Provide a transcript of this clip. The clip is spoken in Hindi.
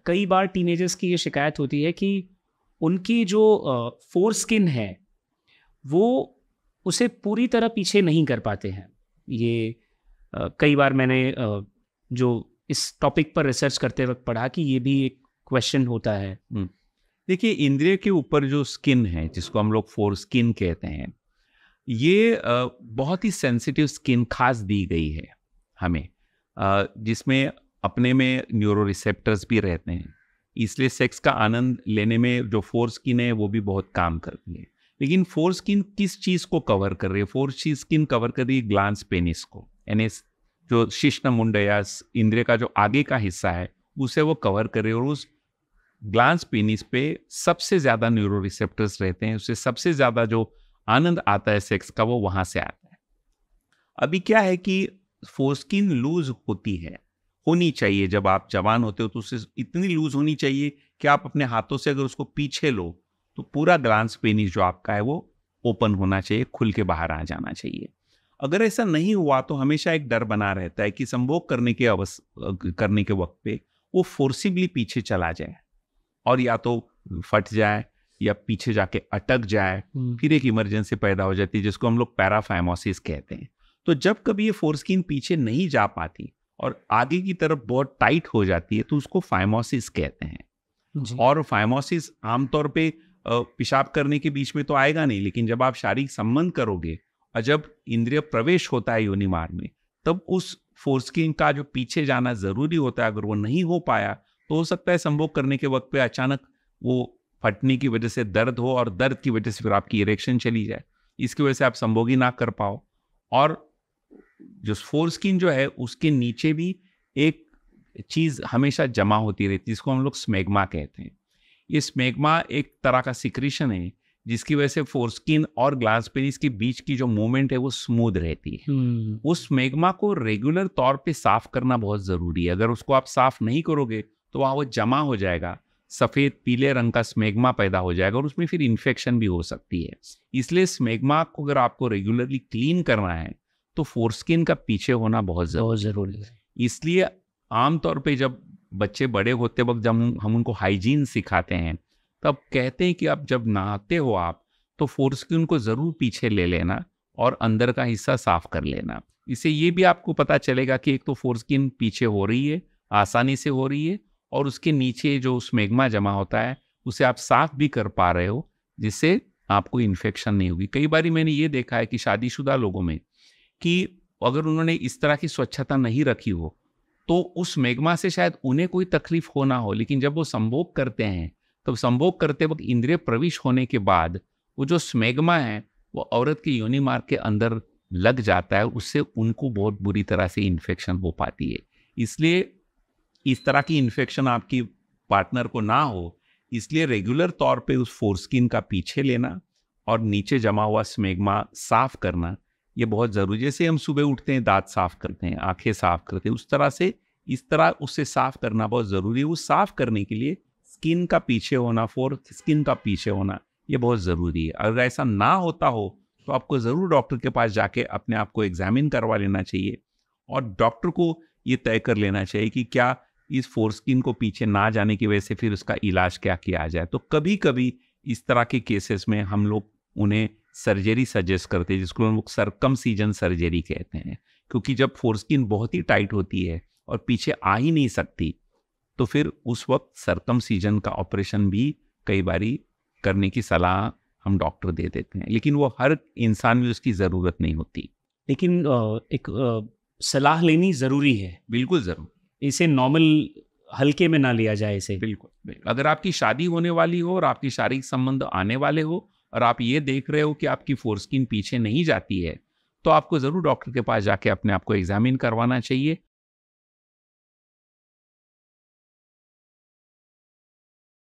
कई बार टीनेजर्स की ये शिकायत होती है कि उनकी जो फोर स्किन है वो उसे पूरी तरह पीछे नहीं कर पाते हैं। ये कई बार मैंने जो इस टॉपिक पर रिसर्च करते वक्त पढ़ा कि ये भी एक क्वेश्चन होता है। देखिए, इंद्रिय के ऊपर जो स्किन है जिसको हम लोग फोर स्किन कहते हैं, ये बहुत ही सेंसिटिव स्किन खास दी गई है हमें, जिसमें अपने में न्यूरो रिसेप्टर्स भी रहते हैं, इसलिए सेक्स का आनंद लेने में जो फोर स्किन है वो भी बहुत काम करती है। लेकिन फोर स्किन किस चीज़ को कवर कर रही है? फोर स्किन कवर कर रही है ग्लांस पेनिस को, यानी जो शिश्न मुंड या इंद्रिय का जो आगे का हिस्सा है उसे वो कवर कर रही है। और उस ग्लांस पेनिस पे सबसे ज़्यादा न्यूरो रिसेप्टर्स रहते हैं, उससे सबसे ज़्यादा जो आनंद आता है सेक्स का वो वहाँ से आता है। अभी क्या है कि फोरस्किन लूज होनी चाहिए। जब आप जवान होते हो तो उससे इतनी लूज होनी चाहिए कि आप अपने हाथों से अगर उसको पीछे लो तो पूरा ग्लांस पेनिस जो आपका है वो ओपन होना चाहिए, खुल के बाहर आ जाना चाहिए। अगर ऐसा नहीं हुआ तो हमेशा एक डर बना रहता है कि संभोग करने के वक्त पे वो फोर्सिबली पीछे चला जाए और या तो फट जाए या पीछे जाके अटक जाए, फिर एक इमरजेंसी पैदा हो जाती है जिसको हम लोग पैराफाइमोसिस कहते हैं। तो जब कभी ये फोरस्किन पीछे नहीं जा पाती और आगे की तरफ बहुत टाइट हो जाती है तो उसको फाइमोसिस कहते हैं। और फाइमोसिस आमतौर पे पेशाब करने के बीच में तो आएगा नहीं, लेकिन जब आप शारीरिक संबंध करोगे और जब इंद्रिय प्रवेश होता है योनि मार्ग में, तब उस फोरस्किन का जो पीछे जाना जरूरी होता है, अगर वो नहीं हो पाया तो हो सकता है संभोग करने के वक्त पे अचानक वो फटने की वजह से दर्द हो और दर्द की वजह से फिर आपकी इरेक्शन चली जाए, इसकी वजह से आप संभोग ही ना कर पाओ। और जो फोरस्किन जो है उसके नीचे भी एक चीज हमेशा जमा होती रहती है, जिसको हम लोग स्मेग्मा कहते हैं। ये स्मेग्मा एक तरह का सिक्रीशन है जिसकी वजह से फोरस्किन और ग्लास पेनिस के बीच की जो मूवमेंट है वो स्मूथ रहती है। उस स्मेग्मा को रेगुलर तौर पे साफ करना बहुत जरूरी है। अगर उसको आप साफ नहीं करोगे तो वहाँ वो जमा हो जाएगा, सफेद पीले रंग का स्मेग्मा पैदा हो जाएगा और उसमें फिर इन्फेक्शन भी हो सकती है। इसलिए स्मेग्मा को अगर आपको रेगुलरली क्लीन करना है तो फोरस्किन का पीछे होना बहुत जरूरी है। इसलिए आमतौर पे जब बच्चे बड़े होते वक्त जब हम उनको हाइजीन सिखाते हैं तब कहते हैं कि आप जब नहाते हो आप तो फोरस्किन को जरूर पीछे ले लेना और अंदर का हिस्सा साफ कर लेना। इससे ये भी आपको पता चलेगा कि एक तो फोरस्किन पीछे हो रही है, आसानी से हो रही है, और उसके नीचे जो स्मेग्मा जमा होता है उसे आप साफ भी कर पा रहे हो, जिससे आपको इन्फेक्शन नहीं होगी। कई बार मैंने ये देखा है कि शादीशुदा लोगों में कि अगर उन्होंने इस तरह की स्वच्छता नहीं रखी हो तो उस स्मेग्मा से शायद उन्हें कोई तकलीफ हो ना हो, लेकिन जब वो संभोग करते हैं तो संभोग करते वक्त इंद्रिय प्रवेश होने के बाद वो जो स्मेग्मा है वो औरत के योनि मार्ग के अंदर लग जाता है, उससे उनको बहुत बुरी तरह से इन्फेक्शन हो पाती है। इसलिए इस तरह की इन्फेक्शन आपकी पार्टनर को ना हो, इसलिए रेगुलर तौर पे उस फोरस्किन का पीछे लेना और नीचे जमा हुआ स्मेग्मा साफ करना ये बहुत जरूरी है। जैसे हम सुबह उठते हैं, दांत साफ करते हैं, आंखें साफ करते हैं, उस तरह से इस तरह उससे साफ करना बहुत जरूरी है। वो साफ करने के लिए स्किन का पीछे होना, स्किन का पीछे होना ये बहुत जरूरी है। अगर ऐसा ना होता हो तो आपको जरूर डॉक्टर के पास जाके अपने आप को एग्जामिन करवा लेना चाहिए और डॉक्टर को ये तय कर लेना चाहिए कि क्या इस फोरस्किन को पीछे ना जाने की वजह से फिर उसका इलाज क्या किया जाए। तो कभी कभी इस तरह के केसेस में हम लोग उन्हें सर्जरी सजेस्ट करते हैं, जिसको हम लोग सर्कमसीजन सर्जरी कहते हैं, क्योंकि जब फोरस्किन बहुत ही टाइट होती है और पीछे आ ही नहीं सकती तो फिर उस वक्त सर्कमसीजन का ऑपरेशन भी कई बारी करने की सलाह हम डॉक्टर दे देते हैं, लेकिन वो हर इंसान में उसकी ज़रूरत नहीं होती। लेकिन एक सलाह लेनी ज़रूरी है। बिल्कुल ज़रूर, इसे नॉर्मल हल्के में ना लिया जाए इसे। बिल्कुल। अगर आपकी शादी होने वाली हो और आपकी शारीरिक संबंध आने वाले हो और आप ये देख रहे हो कि आपकी फोरस्किन पीछे नहीं जाती है तो आपको ज़रूर डॉक्टर के पास जाके अपने आप को एग्जामिन करवाना चाहिए